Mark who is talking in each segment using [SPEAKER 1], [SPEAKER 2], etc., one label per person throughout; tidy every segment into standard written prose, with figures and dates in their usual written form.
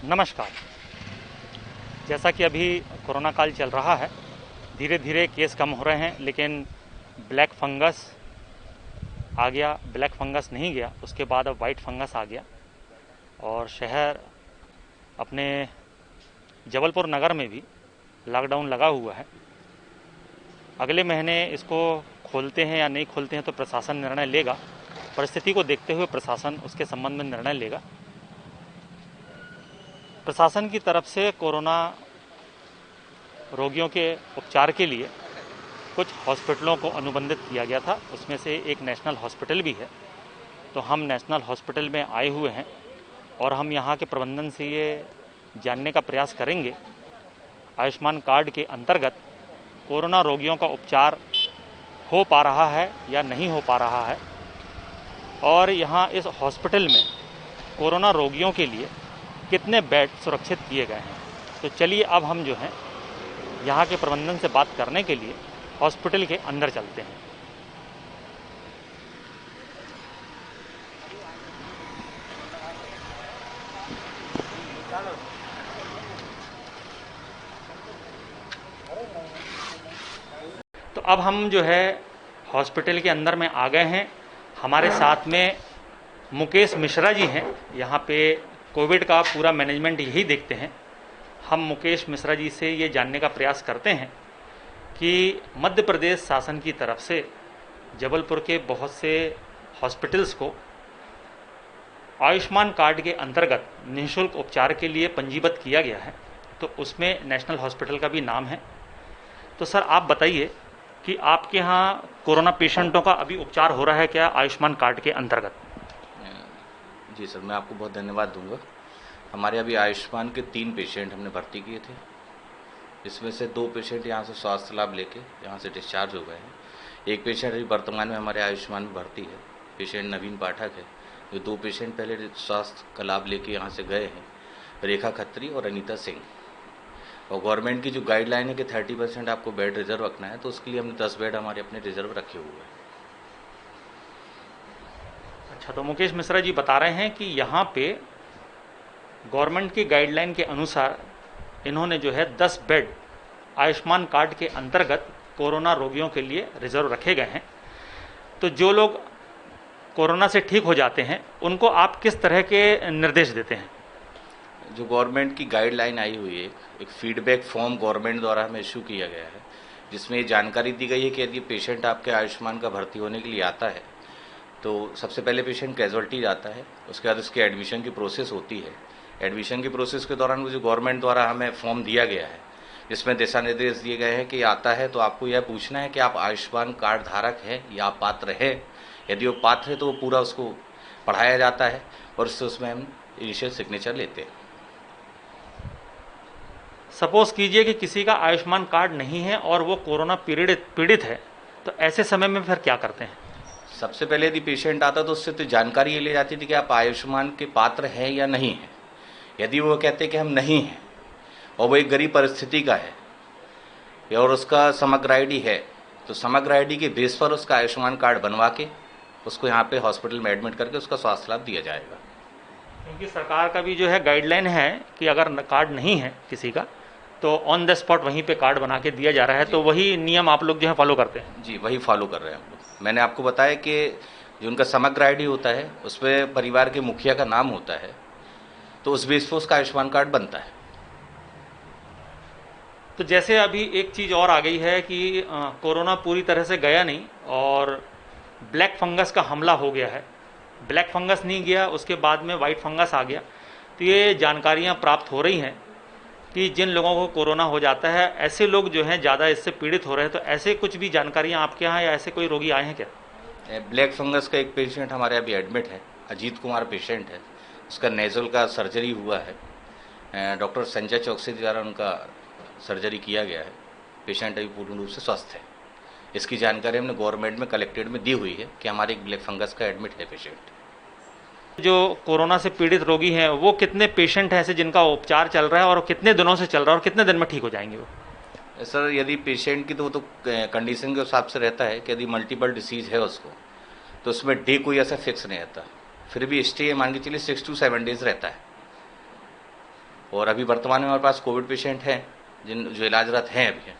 [SPEAKER 1] नमस्कार। जैसा कि अभी कोरोना काल चल रहा है, धीरे धीरे केस कम हो रहे हैं, लेकिन ब्लैक फंगस आ गया, ब्लैक फंगस नहीं गया, उसके बाद अब वाइट फंगस आ गया और शहर अपने जबलपुर नगर में भी लॉकडाउन लगा हुआ है। अगले महीने इसको खोलते हैं या नहीं खोलते हैं तो प्रशासन निर्णय लेगा। परिस्थिति को देखते हुए प्रशासन उसके संबंध में निर्णय लेगा। प्रशासन की तरफ से कोरोना रोगियों के उपचार के लिए कुछ हॉस्पिटलों को अनुबंधित किया गया था, उसमें से एक नेशनल हॉस्पिटल भी है। तो हम नेशनल हॉस्पिटल में आए हुए हैं और हम यहाँ के प्रबंधन से ये जानने का प्रयास करेंगे आयुष्मान कार्ड के अंतर्गत कोरोना रोगियों का उपचार हो पा रहा है या नहीं हो पा रहा है, और यहाँ इस हॉस्पिटल में कोरोना रोगियों के लिए कितने बेड सुरक्षित किए गए हैं। तो चलिए अब हम जो हैं यहाँ के प्रबंधन से बात करने के लिए हॉस्पिटल के अंदर चलते हैं। तो अब हम जो है हॉस्पिटल के अंदर में आ गए हैं। हमारे साथ में मुकेश मिश्रा जी हैं। यहाँ पे कोविड का पूरा मैनेजमेंट यही देखते हैं। हम मुकेश मिश्रा जी से ये जानने का प्रयास करते हैं कि मध्य प्रदेश शासन की तरफ से जबलपुर के बहुत से हॉस्पिटल्स को आयुष्मान कार्ड के अंतर्गत निःशुल्क उपचार के लिए पंजीबद्ध किया गया है, तो उसमें नेशनल हॉस्पिटल का भी नाम है। तो सर आप बताइए कि आपके यहाँ कोरोना पेशेंटों का अभी उपचार हो रहा है क्या आयुष्मान कार्ड के अंतर्गत?
[SPEAKER 2] जी सर, मैं आपको बहुत धन्यवाद दूंगा। हमारे अभी आयुष्मान के 3 पेशेंट हमने भर्ती किए थे। इसमें से 2 पेशेंट यहाँ से स्वास्थ्य लाभ लेके यहाँ से डिस्चार्ज हो गए हैं। एक पेशेंट अभी वर्तमान में हमारे आयुष्मान में भर्ती है, पेशेंट नवीन पाठक है। जो 2 पेशेंट पहले स्वास्थ्य का लाभ लेके यहाँ से गए हैं, रेखा खत्री और अनीता सिंह। और गवर्नमेंट की जो गाइडलाइन है कि 30% आपको बेड रिजर्व रखना है, तो उसके लिए हमने 10 बेड हमारे अपने रिजर्व रखे हुए हैं।
[SPEAKER 1] अच्छा, तो मुकेश मिश्रा जी बता रहे हैं कि यहाँ पे गवर्नमेंट की गाइडलाइन के अनुसार इन्होंने जो है 10 बेड आयुष्मान कार्ड के अंतर्गत कोरोना रोगियों के लिए रिजर्व रखे गए हैं। तो जो लोग कोरोना से ठीक हो जाते हैं उनको आप किस तरह के निर्देश देते हैं?
[SPEAKER 2] जो गवर्नमेंट की गाइडलाइन आई हुई है, एक फीडबैक फॉर्म गवर्नमेंट द्वारा हमें इशू किया गया है, जिसमें ये जानकारी दी गई है कि यदि पेशेंट आपके आयुष्मान का भर्ती होने के लिए आता है तो सबसे पहले पेशेंट कैजुअल्टी जाता है, उसके बाद उसकी एडमिशन की प्रोसेस होती है। एडमिशन की प्रोसेस के दौरान जो गवर्नमेंट द्वारा हमें फॉर्म दिया गया है, जिसमें दिशा निर्देश दिए गए हैं कि आता है तो आपको यह पूछना है कि आप आयुष्मान कार्ड धारक हैं या आप पात्र हैं। यदि वो पात्र है तो वो पूरा उसको पढ़ाया जाता है और उसमें हम इनिशियल सिग्नेचर लेते हैं।
[SPEAKER 1] सपोज कीजिए कि किसी का आयुष्मान कार्ड नहीं है और वो कोरोना पीड़ित है, तो ऐसे समय में फिर क्या करते हैं?
[SPEAKER 2] सबसे पहले यदि पेशेंट आता तो उससे तो जानकारी ये ली जाती थी कि आप आयुष्मान के पात्र हैं या नहीं हैं। यदि वो कहते कि हम नहीं हैं और वो एक गरीब परिस्थिति का है और उसका समग्र आईडी है, तो समग्र आईडी के बेस पर उसका आयुष्मान कार्ड बनवा के उसको यहाँ पे हॉस्पिटल में एडमिट करके उसका स्वास्थ्य लाभ दिया जाएगा।
[SPEAKER 1] क्योंकि सरकार का भी जो है गाइडलाइन है कि अगर कार्ड नहीं है किसी का तो ऑन द स्पॉट वहीं पे कार्ड बना के दिया जा रहा है, तो वही नियम आप लोग जो है फॉलो करते हैं?
[SPEAKER 2] जी, वही फॉलो कर रहे हैं हम लोग। मैंने आपको बताया कि जो उनका समग्र आईडी होता है उसमें परिवार के मुखिया का नाम होता है, तो उस बेस पर उसका आयुष्मान कार्ड बनता है।
[SPEAKER 1] तो जैसे अभी एक चीज़ और आ गई है कि कोरोना पूरी तरह से गया नहीं और ब्लैक फंगस का हमला हो गया है। ब्लैक फंगस नहीं गया, उसके बाद में वाइट फंगस आ गया। तो ये जानकारियाँ प्राप्त हो रही हैं कि जिन लोगों को कोरोना हो जाता है, ऐसे लोग जो हैं ज़्यादा इससे पीड़ित हो रहे हैं। तो ऐसे कुछ भी जानकारियाँ आपके यहाँ या ऐसे कोई रोगी आए हैं क्या?
[SPEAKER 2] ब्लैक फंगस का एक पेशेंट हमारे अभी एडमिट है, अजीत कुमार पेशेंट है। उसका नेजल का सर्जरी हुआ है, डॉक्टर संजय चौकसी द्वारा उनका सर्जरी किया गया है। पेशेंट अभी पूर्ण रूप से स्वस्थ है। इसकी जानकारी हमने गवर्नमेंट में कलेक्टेड में दी हुई है कि हमारे एक ब्लैक फंगस का एडमिट है पेशेंट।
[SPEAKER 1] जो कोरोना से पीड़ित रोगी हैं वो कितने पेशेंट हैं ऐसे जिनका उपचार चल रहा है और कितने दिनों से चल रहा है और कितने दिन में ठीक हो जाएंगे वो?
[SPEAKER 2] सर, यदि पेशेंट की तो कंडीशन के हिसाब से रहता है कि यदि मल्टीपल डिसीज है उसको, तो उसमें डे कोई ऐसा फिक्स नहीं रहता। फिर भी स्टे मान के चलिए 6 to 7 days रहता है। और अभी वर्तमान में हमारे पास कोविड पेशेंट हैं जो इलाजरत हैं, अभी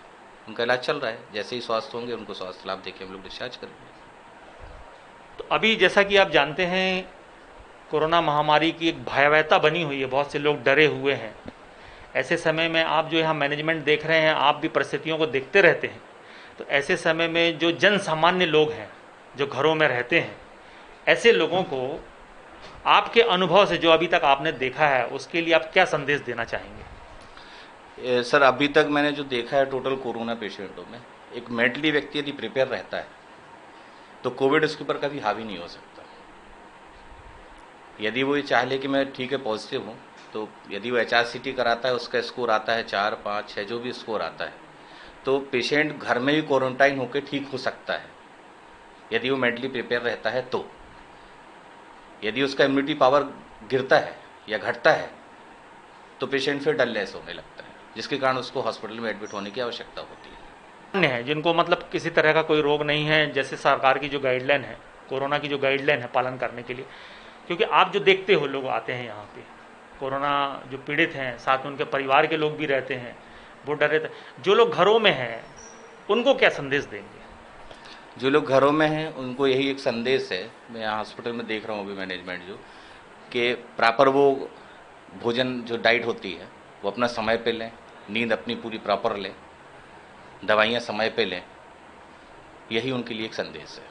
[SPEAKER 2] उनका इलाज चल रहा है। जैसे ही स्वस्थ होंगे उनको स्वास्थ्य लाभ देके हम लोग डिस्चार्ज करेंगे।
[SPEAKER 1] तो अभी जैसा कि आप जानते हैं, कोरोना महामारी की एक भयावहता बनी हुई है, बहुत से लोग डरे हुए हैं। ऐसे समय में आप जो यहाँ मैनेजमेंट देख रहे हैं, आप भी परिस्थितियों को देखते रहते हैं। तो ऐसे समय में जो जन सामान्य लोग हैं, जो घरों में रहते हैं, ऐसे लोगों को आपके अनुभव से जो अभी तक आपने देखा है, उसके लिए आप क्या संदेश देना चाहेंगे?
[SPEAKER 2] सर, अभी तक मैंने जो देखा है टोटल कोरोना पेशेंटों में, एक मेंटली व्यक्ति यदि प्रिपेयर रहता है तो कोविड उसके ऊपर कभी हावी नहीं हो सकता। यदि वो ये चाह ले कि मैं ठीक है पॉजिटिव हूँ, तो यदि वो HRCT कराता है, उसका स्कोर आता है 4, 5, 6 जो भी स्कोर आता है, तो पेशेंट घर में भी क्वारंटाइन होकर ठीक हो सकता है यदि वो मेंटली प्रिपेयर रहता है। तो यदि उसका इम्यूनिटी पावर गिरता है या घटता है तो पेशेंट फिर डलनेस होने लगता है, जिसके कारण उसको हॉस्पिटल में एडमिट होने की आवश्यकता होती है।
[SPEAKER 1] जिनको मतलब किसी तरह का कोई रोग नहीं है, जैसे सरकार की जो गाइडलाइन है, कोरोना की जो गाइडलाइन है पालन करने के लिए, क्योंकि आप जो देखते हो लोग आते हैं यहाँ पे, कोरोना जो पीड़ित हैं, साथ में उनके परिवार के लोग भी रहते हैं, वो डरे थे। जो लोग घरों में हैं उनको क्या संदेश देंगे?
[SPEAKER 2] जो लोग घरों में हैं उनको यही एक संदेश है, मैं यहाँ हॉस्पिटल में देख रहा हूँ अभी मैनेजमेंट जो, कि प्रॉपर वो भोजन जो डाइट होती है वो अपना समय पे लें, नींद अपनी पूरी प्रॉपर लें, दवाइयाँ समय पे लें, यही उनके लिए एक संदेश है।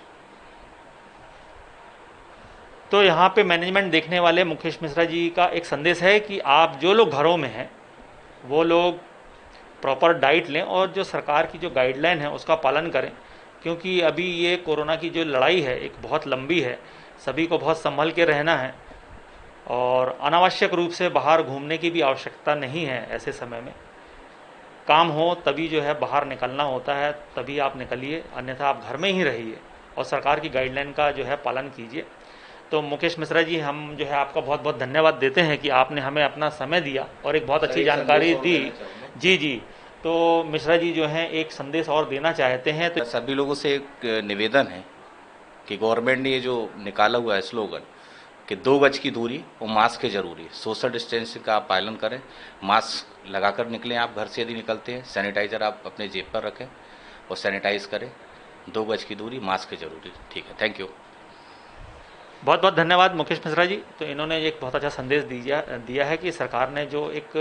[SPEAKER 1] तो यहाँ पे मैनेजमेंट देखने वाले मुकेश मिश्रा जी का एक संदेश है कि आप जो लोग घरों में हैं वो लोग प्रॉपर डाइट लें और जो सरकार की जो गाइडलाइन है उसका पालन करें, क्योंकि अभी ये कोरोना की जो लड़ाई है एक बहुत लंबी है, सभी को बहुत संभल के रहना है और अनावश्यक रूप से बाहर घूमने की भी आवश्यकता नहीं है। ऐसे समय में काम हो तभी जो है बाहर निकलना होता है, तभी आप निकलिए, अन्यथा आप घर में ही रहिए और सरकार की गाइडलाइन का जो है पालन कीजिए। तो मुकेश मिश्रा जी, हम जो है आपका बहुत बहुत धन्यवाद देते हैं कि आपने हमें अपना समय दिया और एक बहुत अच्छी जानकारी दी। जी, तो मिश्रा जी जो हैं एक संदेश और देना चाहते हैं। तो
[SPEAKER 2] सभी लोगों से एक निवेदन है कि गवर्नमेंट ने ये जो निकाला हुआ है स्लोगन कि 2 गज की दूरी और मास्क है जरूरी, सोशल डिस्टेंसिंग का आप पालन करें, मास्क लगाकर निकलें आप घर से यदि निकलते हैं, सैनिटाइजर आप अपने जेब पर रखें और सैनिटाइज करें, 2 गज की दूरी, मास्क है जरूरी। ठीक है, थैंक यू।
[SPEAKER 1] बहुत बहुत धन्यवाद मुकेश मिश्रा जी। तो इन्होंने एक बहुत अच्छा संदेश दिया है कि सरकार ने जो एक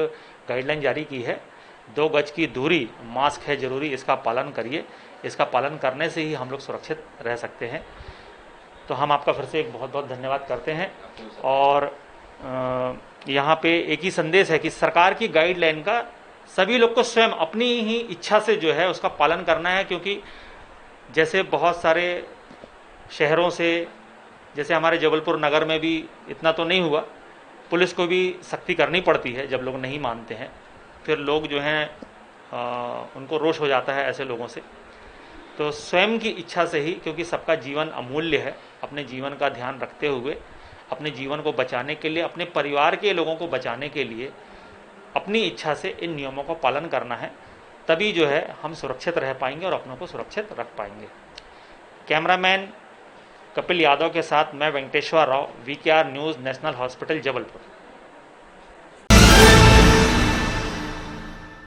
[SPEAKER 1] गाइडलाइन जारी की है, 2 गज की दूरी, मास्क है ज़रूरी, इसका पालन करिए। इसका पालन करने से ही हम लोग सुरक्षित रह सकते हैं। तो हम आपका फिर से एक बहुत बहुत धन्यवाद करते हैं। और यहाँ पे एक ही संदेश है कि सरकार की गाइडलाइन का सभी लोग को स्वयं अपनी ही इच्छा से जो है उसका पालन करना है, क्योंकि जैसे बहुत सारे शहरों से, जैसे हमारे जबलपुर नगर में भी इतना तो नहीं हुआ, पुलिस को भी सख्ती करनी पड़ती है जब लोग नहीं मानते हैं, फिर लोग जो हैं उनको रोष हो जाता है ऐसे लोगों से। तो स्वयं की इच्छा से ही, क्योंकि सबका जीवन अमूल्य है, अपने जीवन का ध्यान रखते हुए, अपने जीवन को बचाने के लिए, अपने परिवार के लोगों को बचाने के लिए अपनी इच्छा से इन नियमों का पालन करना है, तभी जो है हम सुरक्षित रह पाएंगे और अपनों को सुरक्षित रख पाएंगे। कैमरामैन कपिल यादव के साथ मैं Venkateshwar Rao, VKR news, national hospital, Jabalpur.